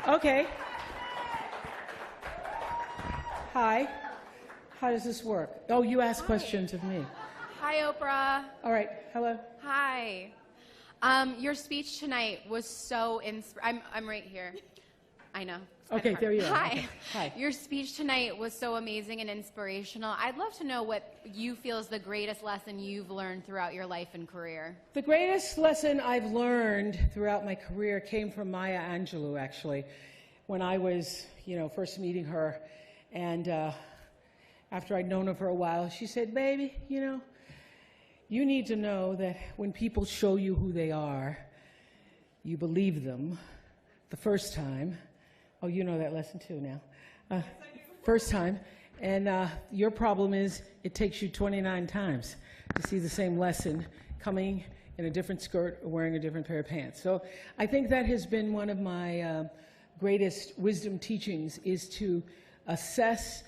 Okay. Hi. How does this work? Oh, you ask questions of me. Hi, Oprah. All right. Hello. Hi. Your speech tonight was so I'm right here. I know. Okay, there you are. Hi. Okay. Hi. Your speech tonight was so amazing and inspirational. I'd love to know what you feel is the greatest lesson you've learned throughout your life and career. The greatest lesson I've learned throughout my career came from Maya Angelou, actually, when I was, first meeting her. And after I'd known her for a while, she said, baby, you need to know that when people show you who they are, you believe them the first time. Oh, you know that lesson too now. First time. And your problem is it takes you 29 times to see the same lesson coming in a different skirt or wearing a different pair of pants. So I think that has been one of my greatest wisdom teachings, is to assess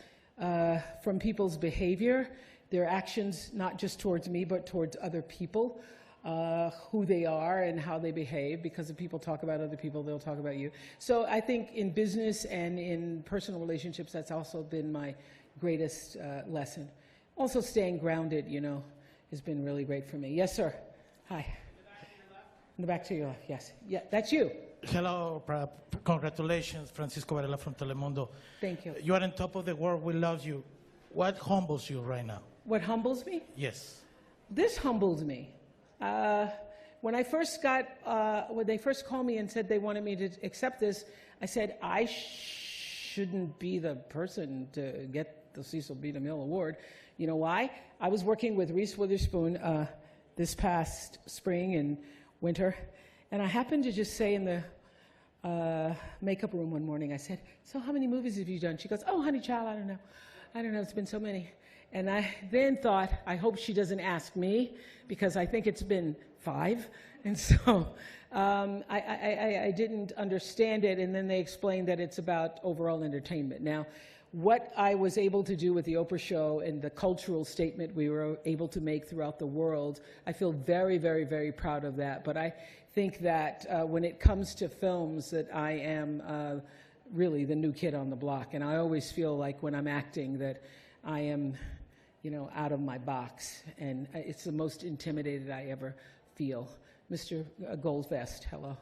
from people's behavior, their actions, not just towards me, but towards other people, who they are and how they behave, because if people talk about other people, they'll talk about you. So I think in business and in personal relationships, that's also been my greatest lesson. Also staying grounded, has been really great for me. Yes, sir. Hi. In the back to your left, yes. Yeah, that's you. Hello, Oprah. Congratulations, Francisco Varela from Telemundo. Thank you. You are on top of the world. We love you. What humbles you right now? What humbles me? Yes. This humbles me. When I first when they first called me and said they wanted me to accept this, I said, I shouldn't be the person to get the Cecil B. DeMille Award. You know why? I was working with Reese Witherspoon this past spring and winter, and I happened to just say in the makeup room one morning, I said, so how many movies have you done? She goes, oh, honey child, I don't know, it's been so many. And I then thought, I hope she doesn't ask me, because I think it's been 5. And so I didn't understand it, and then they explained that it's about overall entertainment. Now, what I was able to do with the Oprah show and the cultural statement we were able to make throughout the world, I feel very, very, very proud of that. But I think that when it comes to films, that I am really the new kid on the block. And I always feel like when I'm acting that I am, out of my box. And it's the most intimidated I ever feel. Mr. Goldvest, hello.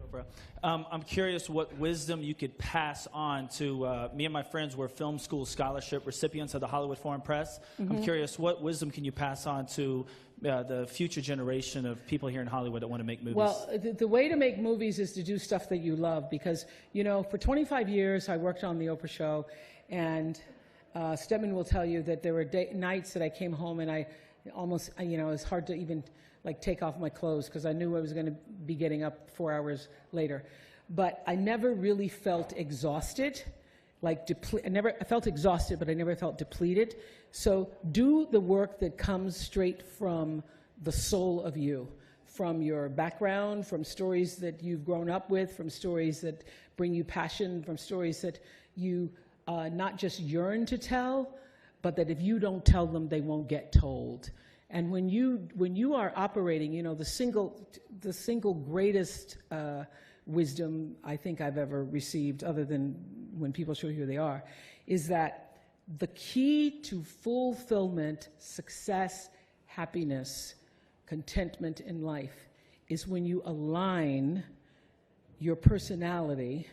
Oprah. I'm curious what wisdom you could pass on to me and my friends were film school scholarship recipients of the Hollywood Foreign Press. Mm-hmm. I'm curious, what wisdom can you pass on to the future generation of people here in Hollywood that want to make movies? Well, the way to make movies is to do stuff that you love, because, for 25 years I worked on the Oprah show, and Stedman will tell you that there were nights that I came home and I almost, it was hard to even take off my clothes, because I knew I was going to be getting up 4 hours later. But I never really felt exhausted, I felt exhausted, but I never felt depleted. So do the work that comes straight from the soul of you, from your background, from stories that you've grown up with, from stories that bring you passion, from stories that you not just yearn to tell, but that if you don't tell them, they won't get told. And when you are operating, the single greatest wisdom I think I've ever received, other than when people show you who they are, is that the key to fulfillment, success, happiness, contentment in life is when you align your personality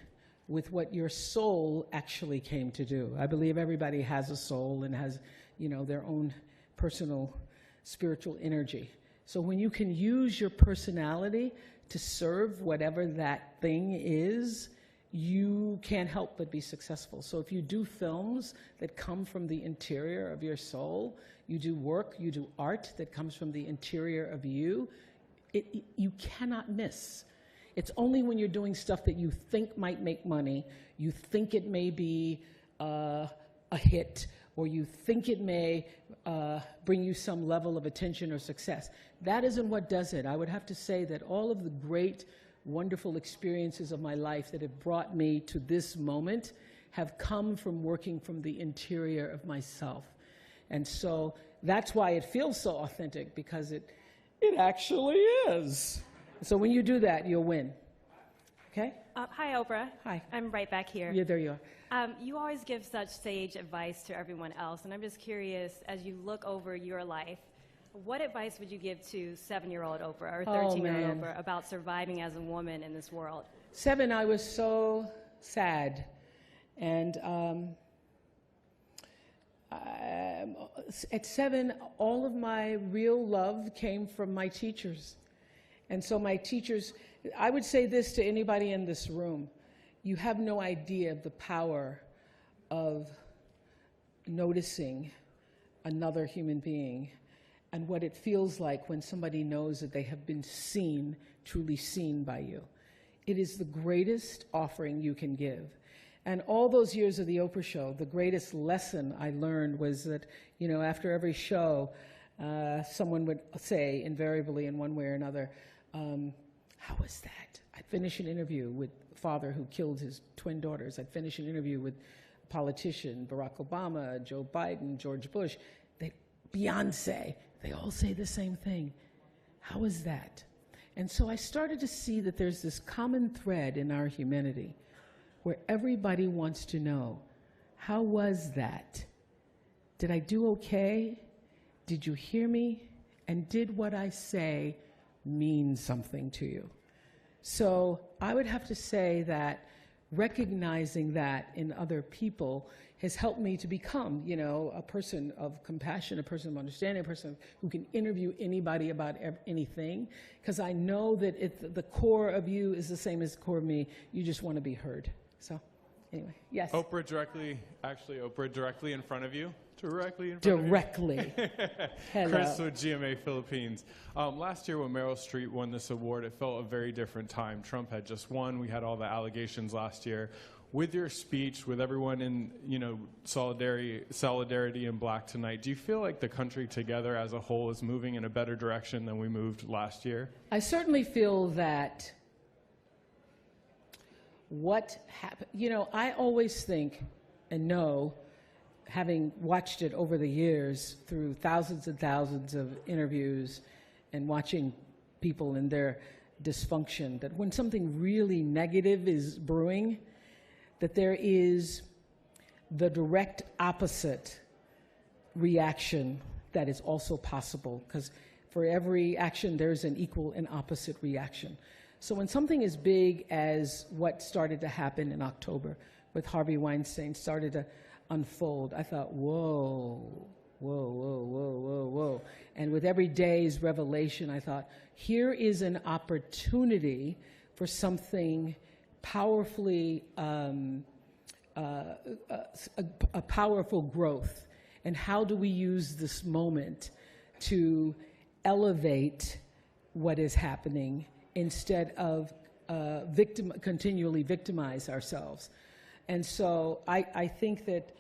with what your soul actually came to do. I believe everybody has a soul and has, their own personal spiritual energy. So when you can use your personality to serve whatever that thing is, you can't help but be successful. So if you do films that come from the interior of your soul, you do work, you do art that comes from the interior of you, you cannot miss. It's only when you're doing stuff that you think might make money, you think it may be a hit, or you think it may bring you some level of attention or success. That isn't what does it. I would have to say that all of the great, wonderful experiences of my life that have brought me to this moment have come from working from the interior of myself. And so that's why it feels so authentic, because it actually is. So when you do that, you'll win. Okay? Hi, Oprah. Hi. I'm right back here. Yeah, there you are. You always give such sage advice to everyone else, and I'm just curious, as you look over your life, what advice would you give to 7-year-old Oprah or 13-year-old Oprah about surviving as a woman in this world? 7, I was so sad. And at 7, all of my real love came from my teachers. And so my teachers, I would say this to anybody in this room, you have no idea of the power of noticing another human being and what it feels like when somebody knows that they have been seen, truly seen by you. It is the greatest offering you can give. And all those years of the Oprah show, the greatest lesson I learned was that, you know, after every show, someone would say, invariably in one way or another, how was that? I'd finish an interview with a father who killed his twin daughters. I'd finish an interview with a politician, Barack Obama, Joe Biden, George Bush, Beyonce. They all say the same thing. How was that? And so I started to see that there's this common thread in our humanity where everybody wants to know, how was that? Did I do okay? Did you hear me? And did what I say mean something to you? So I would have to say that recognizing that in other people has helped me to become, you know, a person of compassion, a person of understanding, a person who can interview anybody about anything, because I know that if the core of you is the same as the core of me, you just want to be heard. So anyway, yes. Oprah directly in front of you. Directly in front Directly. of you. Hello. Chris with GMA Philippines. Last year when Meryl Streep won this award, it felt a very different time. Trump had just won. We had all the allegations last year. With your speech, with everyone in, you know, solidarity in black tonight, do you feel like the country together as a whole is moving in a better direction than we moved last year? I certainly feel that what happened, you know, I always think and know, having watched it over the years through thousands and thousands of interviews and watching people in their dysfunction, that when something really negative is brewing, that there is the direct opposite reaction that is also possible, because for every action there's an equal and opposite reaction. So when something as big as what started to happen in October with Harvey Weinstein started to unfold, I thought, whoa, whoa, whoa, whoa, whoa, whoa. And with every day's revelation, I thought, here is an opportunity for something powerfully, a powerful growth. And how do we use this moment to elevate what is happening instead of continually victimize ourselves? And so I think that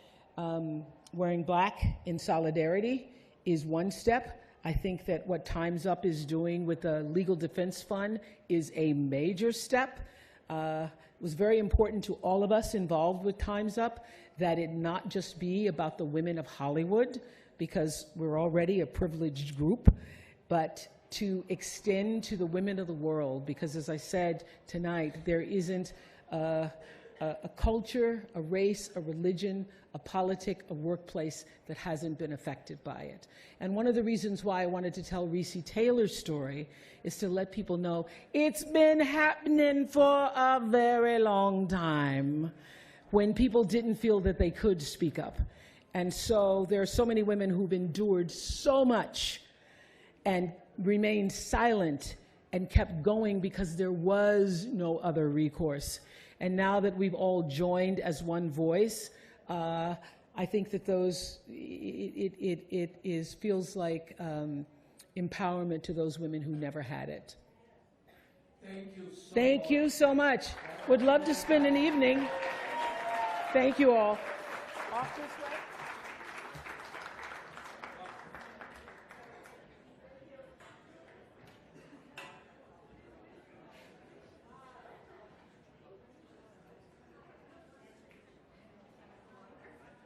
wearing black in solidarity is one step. I think that what Time's Up is doing with the Legal Defense Fund is a major step. It was very important to all of us involved with Time's Up that it not just be about the women of Hollywood, because we're already a privileged group, but to extend to the women of the world, because as I said tonight, there isn't a culture, a race, a religion, a politic, a workplace that hasn't been affected by it. And one of the reasons why I wanted to tell Reese Taylor's story is to let people know it's been happening for a very long time when people didn't feel that they could speak up. And so there are so many women who've endured so much and remained silent and kept going because there was no other recourse. And now that we've all joined as one voice, I think that it feels like empowerment to those women who never had it. Thank you so much. Would love to spend an evening. Thank you all.